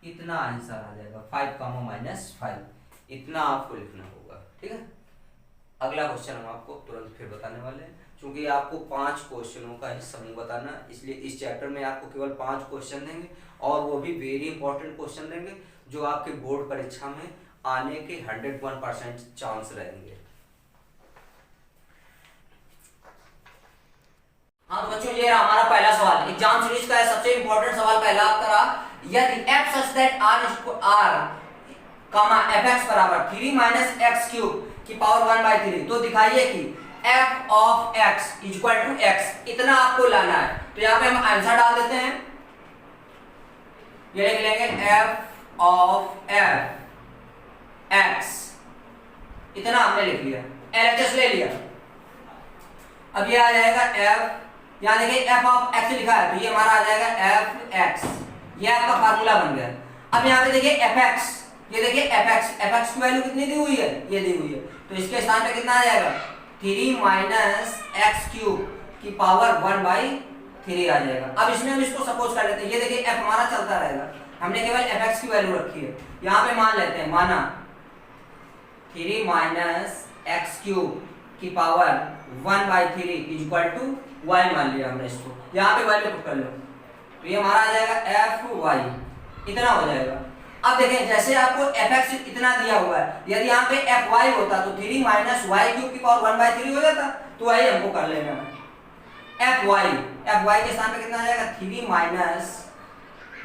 इतना आंसर आ जाएगा। 5 कामा -5, इतना आपको लिखना होगा, ठीक है। अगला क्वेश्चन हम आपको तुरंत फिर बताने वाले हैं, क्योंकि आपको 5 क्वेश्चनों का ही समूह बताना, इसलिए इस चैप्टर में आपको केवल 5 क्वेश्चन देंगे और वो भी वेरी इंपॉर्टेंट क्वेश्चन देंगे जो आपके बोर्ड परीक्षा में आने के 101% चांस रहेंगे। हाँ तो बच्चों ये रहा हमारा पहला सवाल, एग्जाम सीरीज का है सबसे इंपॉर्टेंट सवाल पहला आपका रहा, यदि f such that r comma fx बराबर 3 माइनस एक्स क्यूब की पावर 1/3, तो दिखाइए कि f of x is equal to x, इतना आपको लाना है। तो यहाँ पे हम आंसर डाल देते हैं, ये लिख लेंगे f ऑफ x, इतना हमने लिख लिया, LHS ले लिया। अब ये आ जाएगा f, यहाँ देखिए f ऑफ x लिखा है तो ये हमारा आ जाएगा fx, ये आपका फार्मूला बन गया। अब यहाँ पे देखिए fx, ये देखिए fx की वैल्यू कितनी दी हुई है, ये दी हुई है, तो इसके स्थान पे कितना आ जाएगा, 3 माइनस एक्स क्यूब की पावर 1/3 आ जाएगा। अब इसमें हम इसको सपोज कर लेते हैं, ये देखिए f हमारा चलता रहेगा, हमने केवल fx की वैल्यू रखी है। यहाँ पे मान लेते हैं, माना 3 माइनस एक्स क्यूब की power 1/3 is equal to y मान लिया हमने इसको, यहाँ पे वैल्यू पुट कर लो, तो ये हमारा आ जाएगा fy, इतना हो जाएगा। अब देखें जैसे आपको fx इतना दिया हुआ है, यदि यहाँ पे fy होता तो 3 माइनस वाई क्यूब की पावर 1/3 हो जाता, तो वही हमको कर लेना है। fy के स्थान पे कितना आ जाएगा, 3 माइनस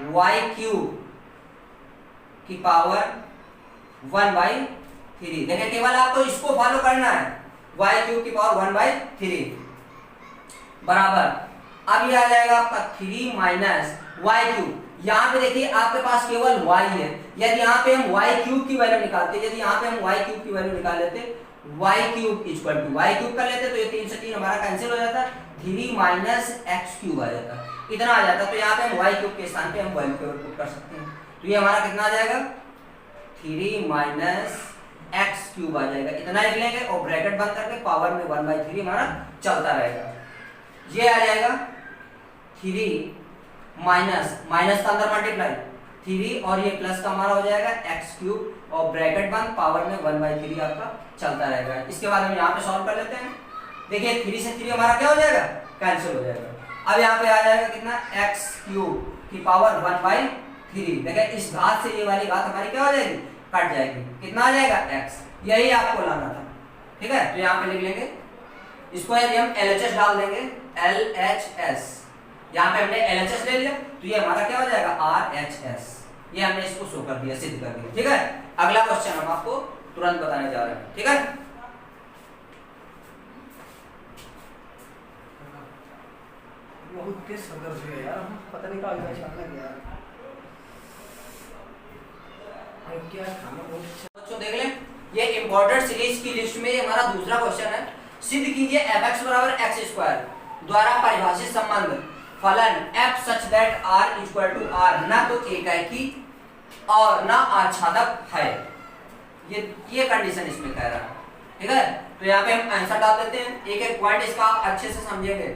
वाई क्यूब की पावर 1/3। देखें केवल आपको इसको फॉलो करना है, वाई क्यूब की पावर 1/3 बराबर, अब ये आ जाएगा आपका 3 माइनस वाई क्यूब। यहाँ पे देखिए आपके पास केवल y है, यदि यहाँ पे हम y क्यूब की वैल्यू निकालते, यदि यहाँ पे हम y क्यूब की वैल्यू निकाल लेते, y cube equal to y cube कर लेते तो ये 3 से 3 हमारा कैंसिल हो जाता, 3 माइनस एक्स क्यूब आ जाता, इतना आ जाता। तो यहाँ पे हम y क्यूब के स्थान पे हम वैल्यू पुट कर सकते हैं, तो ये हमारा कितना आ जाएगा 3 माइनस एक्स क्यूब आ जाएगा, इतना लिख लेंगे और ब्रैकेट बंद करके पावर में 1/3 हमारा चलता रहेगा। ये आ जाएगा 3 माइनस का अंदर मल्टीप्लाई 3 और ये प्लस का हमारा हो जाएगा एक्स क्यूब और ब्रैकेट बंद पावर में 1/3 आपका चलता रहेगा। इसके बाद हम यहाँ पे सॉल्व कर लेते हैं। देखिए 3 से 3 हमारा क्या हो जाएगा, कैंसिल हो जाएगा। अब यहाँ पे आ जाएगा कितना, एक्स क्यूब की पावर 1/3। देखिए इस घात से ये वाली घात हमारी क्या हो जाएगी, कट जाएगी। कितना आ जाएगा, एक्स। यही आपको लाना था, ठीक है। तो यहाँ पे लिख लेंगे इसको, यदि हम LHS डाल देंगे, LHS, यहाँ पे हमने LHS ले लिया तो ये हमारा क्या हो जाएगा, RHS। ये हमने इसको शो कर दिया, सिद्ध कर दिया, ठीक है। अगला क्वेश्चन हम आपको तुरंत बताने जा रहे हैं, ठीक है। बहुत तेज सदर से है यार, पता नहीं कहाँ गया चलना गया क्या खाना बहुत अच्छा। बच्चों देख लें, ये इंपॉर्टेंट सीरीज की लिस्ट में हमारा दूसरा क्वेश्चन है। सिद्ध कीजिए fx बराबर x² द्वारा परिभाषित संबंध फलन f such that r equal to r ना तो एकाकी और ना आच्छादक है। ये कंडीशन इसमें कह रहा है, ठीक है। तो यहाँ पे हम आंसर डाल देते हैं, एक एक पॉइंट इसका आप अच्छे से समझेंगे।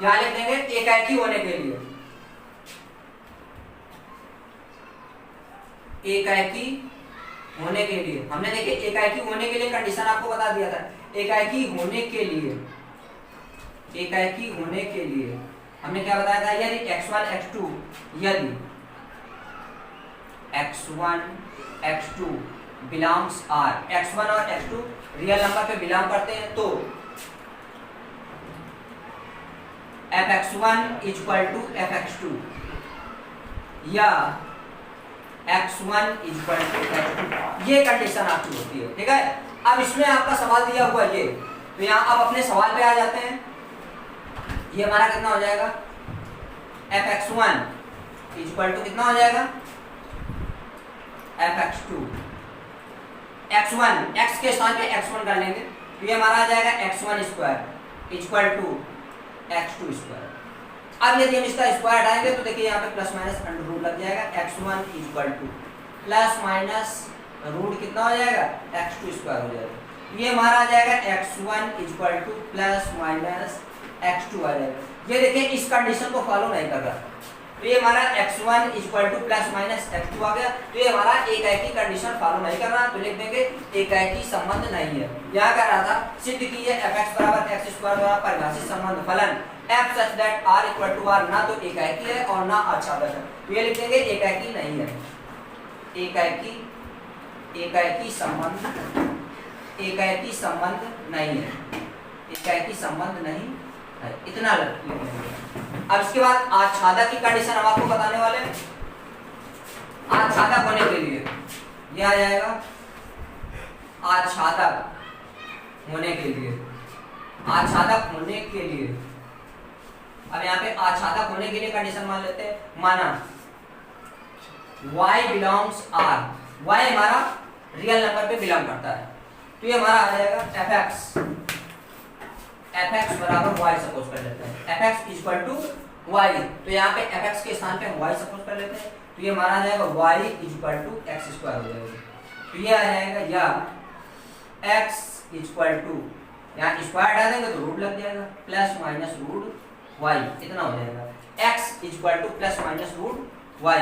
यहाँ लिख देंगे एकाकी होने के लिए, एकाकी होने के लिए हमने देखिए एकाकी होने के लिए कंडीशन आपको बता दिया था। एकाकी होने के लिए, एकाकी होने के लिए हमने क्या बताया था, यदि x1 x2, यदि x1 x2 belongs R, x1 और x2 रियल नंबर पे बिलोंग करते हैं तो fx1 इक्वल टू fx2 या x1 इक्वल टू x2, ये कंडीशन आपकी होती है, ठीक है। अब इसमें आपका सवाल दिया हुआ ये, तो यहाँ आप अपने सवाल पे आ जाते हैं। ये हमारा कितना हो जाएगा, fx1 इक्वल टू कितना हो जाएगा, fx2, x1 x के स्थान पे x1 कर लेंगे तो ये हमारा आ जाएगा x1 square equal to x2 square. अब यदि हम इसका स्क्वायर हटाएंगे तो देखिए यहाँ पे प्लस माइनस अंडर रूट लग जाएगा, x1 equal to plus minus root कितना हो जाएगा, x2 स्क्वायर हो जाएगा। ये हमारा आ जाएगा x1 equal to plus minus x2 आ जाएगा। ये देखिए इस कंडीशन को फॉलो नहीं कर रहा, तो ये हमारा x1 equal to plus minus x2 आ गया। तो ये हमारा एकाकी कंडीशन फॉलो नहीं कर रहा, तो लिख देंगे एकाकी संबंध नहीं है। यहाँ कह रहा था सिद्ध कीजिए fx बराबर x² द्वारा परिभाषित संबंध फलन f such that r equal to r ना तो एकाकी है और ना आच्छादक है। तो ये लिख देंगे एकाकी नहीं है, एकाकी, एकाकी संबंध, एकाकी संबंध नहीं है, एकाकी संबंध नहीं है, इतना लिख देंगे। अब इसके बाद आच्छादक की कंडीशन हम आपको बताने वाले हैं। आच्छादक होने के लिए ये आ जाएगा, आच्छादक होने के लिए, आच्छादक होने के लिए। अब यहाँ पे आच्छादक होने के लिए कंडीशन मान लेते हैं, माना y बिलोंग्स r, y हमारा रियल नंबर पे बिलोंग करता है, तो ये हमारा आ जाएगा fx बराबर y सपोज कर लेते हैं, fx इक्वल टू y। तो यहाँ पे fx के स्थान पे हम y सपोज कर लेते हैं, तो ये हमारा आ जाएगा y equal to x square हो जाएगा। तो ये आ जाएगा या x इक्वल टू, यहाँ स्क्वायर हटा देंगे तो रूट लग जाएगा, प्लस माइनस रूट y, इतना हो जाएगा x equal to plus minus root y।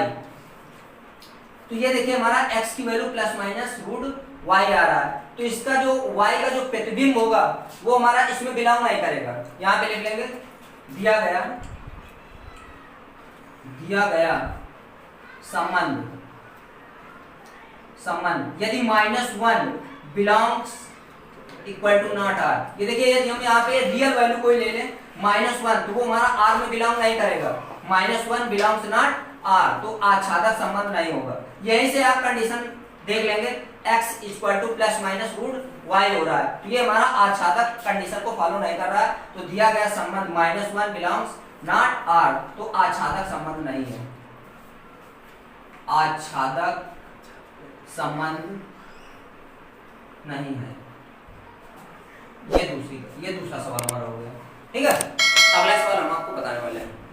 तो ये देखिए हमारा x की value plus minus root y आ रहा है, तो इसका जो y का जो प्रतिबिंब होगा वो हमारा इसमें बिलोंग नहीं करेगा। यहाँ पे लिख लेंगे दिया गया संबंध, संबंध यदि -1 belongs equal to not r। ये देखिए यदि हम यहाँ पे रियल वैल्यू कोई ले लें -1 तो वो हमारा r में बिलोंग नहीं करेगा, -1 बिलोंग्स नॉट r, तो आच्छादक संबंध नहीं होगा। यहीं से आप कंडीशन देख लेंगे x equal to plus minus root y हो रहा है, तो ये हमारा आच्छादक कंडीशन को फॉलो नहीं कर रहा है। तो दिया गया संबंध -1 बिलोंग्स नॉट r, तो आच्छादक संबंध नहीं है, आच्छादक संबंध नहीं है। ये दूसरा सवाल हमारा हो गया, ठीक है। अगला सवाल हम आपको बताने वाले हैं।